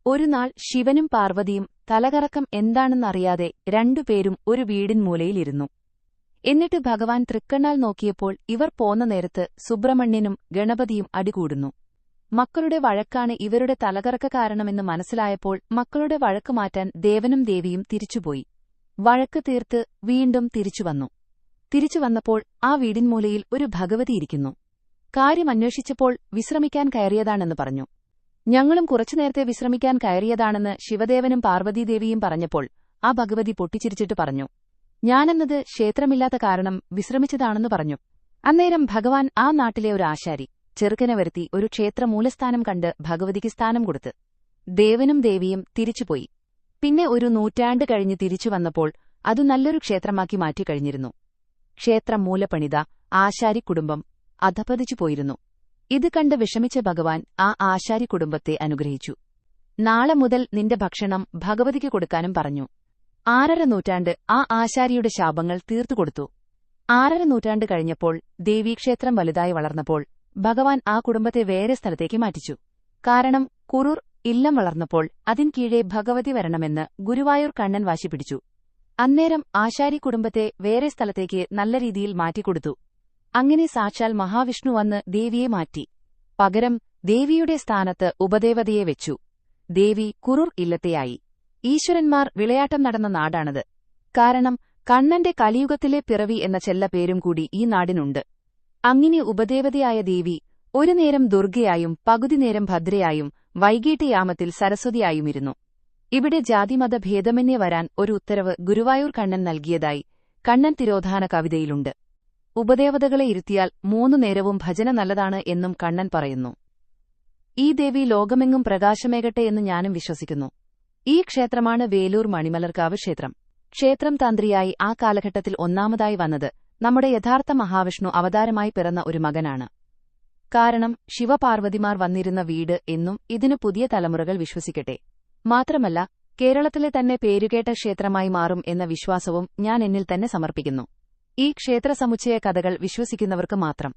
ഒരുനാൾ ശിവനും പാർവതിയും തലകറക്കം എന്താണെന്നറിയാതെ രണ്ടുപേരും ഒരു വീടിൻ മൂലയിലിരുന്നു. എന്നിട്ട് ഭഗവാൻ തൃക്കണ്ണാൽ നോക്കിയപ്പോൾ ഇവർ പോന്ന നേരത്ത് സുബ്രഹ്മണ്യനും ഗണപതിയും അടികൂടുന്നു. മക്കളുടെ വഴക്കാണ് ഇവരുടെ തലകറക്ക കാരണമെന്ന് മനസ്സിലായപ്പോൾ മക്കളുടെ വഴക്ക് മാറ്റാൻ ദേവനും ദേവിയും തിരിച്ചുപോയി. വഴക്ക് തീർത്ത് വീണ്ടും തിരിച്ചുവന്നു. തിരിച്ചുവന്നപ്പോൾ ആ വീടിൻ മൂലയിൽ ഒരു ഭഗവതിയിരിക്കുന്നു. കാര്യമന്വേഷിച്ചപ്പോൾ വിശ്രമിക്കാൻ കയറിയതാണെന്ന് പറഞ്ഞു. ഞങ്ങളും കുറച്ചുനേരത്തെ വിശ്രമിക്കാൻ കയറിയതാണെന്ന് ശിവദേവനും പാർവതീദേവിയും പറഞ്ഞപ്പോൾ ആ ഭഗവതി പൊട്ടിച്ചിരിച്ചിട്ട് പറഞ്ഞു, ഞാനെന്നത് ക്ഷേത്രമില്ലാത്ത കാരണം വിശ്രമിച്ചതാണെന്ന് പറഞ്ഞു. അന്നേരം ഭഗവാൻ ആ നാട്ടിലെ ഒരു ആശാരി ചെറുക്കനെ വരുത്തി ഒരു ക്ഷേത്ര മൂലസ്ഥാനം കണ്ട് ഭഗവതിക്ക് സ്ഥാനം കൊടുത്ത് ദേവനും ദേവിയും തിരിച്ചുപോയി. പിന്നെ ഒരു നൂറ്റാണ്ട് കഴിഞ്ഞ് തിരിച്ചുവന്നപ്പോൾ അതു നല്ലൊരു ക്ഷേത്രമാക്കി മാറ്റിക്കഴിഞ്ഞിരുന്നു. ക്ഷേത്രം മൂലപണിത ആശാരി കുടുംബം അധപതിച്ചുപോയിരുന്നു. ഇത് കണ്ട് വിഷമിച്ച ഭഗവാൻ ആ ആശാരി കുടുംബത്തെ അനുഗ്രഹിച്ചു. നാളെ മുതൽ നിന്റെ ഭക്ഷണം ഭഗവതിക്ക് കൊടുക്കാനും പറഞ്ഞു. 6.5 നൂറ്റാണ്ട് ആ ആശാരിയുടെ ശാപങ്ങൾ തീർത്തുകൊടുത്തു. 6.5 നൂറ്റാണ്ട് കഴിഞ്ഞപ്പോൾ ദേവീക്ഷേത്രം വലുതായി വളർന്നപ്പോൾ ഭഗവാൻ ആ കുടുംബത്തെ വേറെ സ്ഥലത്തേക്ക് മാറ്റിച്ചു. കാരണം കുറൂർ ഇല്ലം വളർന്നപ്പോൾ അതിൻ കീഴെ ഭഗവതി വരണമെന്ന് ഗുരുവായൂർ കണ്ണൻ വാശിപ്പിടിച്ചു. അന്നേരം ആശാരി കുടുംബത്തെ വേറെ സ്ഥലത്തേക്ക് നല്ല രീതിയിൽ മാറ്റിക്കൊടുത്തു. അങ്ങനെ സാക്ഷാൽ മഹാവിഷ്ണു വന്ന് ദേവിയെ മാറ്റി. പകരം ദേവിയുടെ സ്ഥാനത്ത് ഉപദേവതയെ വെച്ചു. ദേവി കുറൂർ ഇല്ലത്തെയായി. ഈശ്വരന്മാർ വിളയാട്ടം നടന്ന നാടാണത്. കാരണം കണ്ണന്റെ കലിയുഗത്തിലെ പിറവി എന്ന ചെല്ലപ്പേരും കൂടി ഈ നാടിനുണ്ട്. അങ്ങനെ ഉപദേവതയായ ദേവി ഒരു നേരം ദുർഗയായും പകുതി നേരം ഭദ്രയായും വൈകീട്ട് യാമത്തിൽ സരസ്വതിയായുമിരുന്നു. ഇവിടെ ജാതിമത ഭേദമന്യേ വരാൻ ഒരു ഉത്തരവ് ഗുരുവായൂർ കണ്ണൻ നൽകിയതായി കണ്ണൻ തിരോധാന കവിതയിലുണ്ട്. ഉപദേവതകളെ ഇരുത്തിയാൽ 3 നേരവും ഭജന നല്ലതാണ് എന്നും കണ്ണൻ പറയുന്നു. ഈ ദേവി ലോകമെങ്ങും പ്രകാശമേകട്ടെ എന്ന് ഞാനും വിശ്വസിക്കുന്നു. ഈ ക്ഷേത്രമാണ് വേലൂർ മണിമലർക്കാവ് ക്ഷേത്രം. ക്ഷേത്രം തന്ത്രിയായി ആ കാലഘട്ടത്തിൽ ഒന്നാമതായി വന്നത് നമ്മുടെ യഥാർത്ഥ മഹാവിഷ്ണു അവതാരമായി പിറന്ന ഒരു മകനാണ്. കാരണം ശിവപാർവതിമാർ വന്നിരുന്ന വീട് എന്നും ഇതിനു പുതിയ തലമുറകൾ വിശ്വസിക്കട്ടെ. മാത്രമല്ല കേരളത്തിലെ തന്നെ പേരുകേട്ട ക്ഷേത്രമായി മാറും എന്ന വിശ്വാസവും ഞാൻ എന്നിൽ തന്നെ സമർപ്പിക്കുന്നു. ഈ ക്ഷേത്രസമുച്ചയ കഥകൾ വിശ്വസിക്കുന്നവർക്ക് മാത്രം.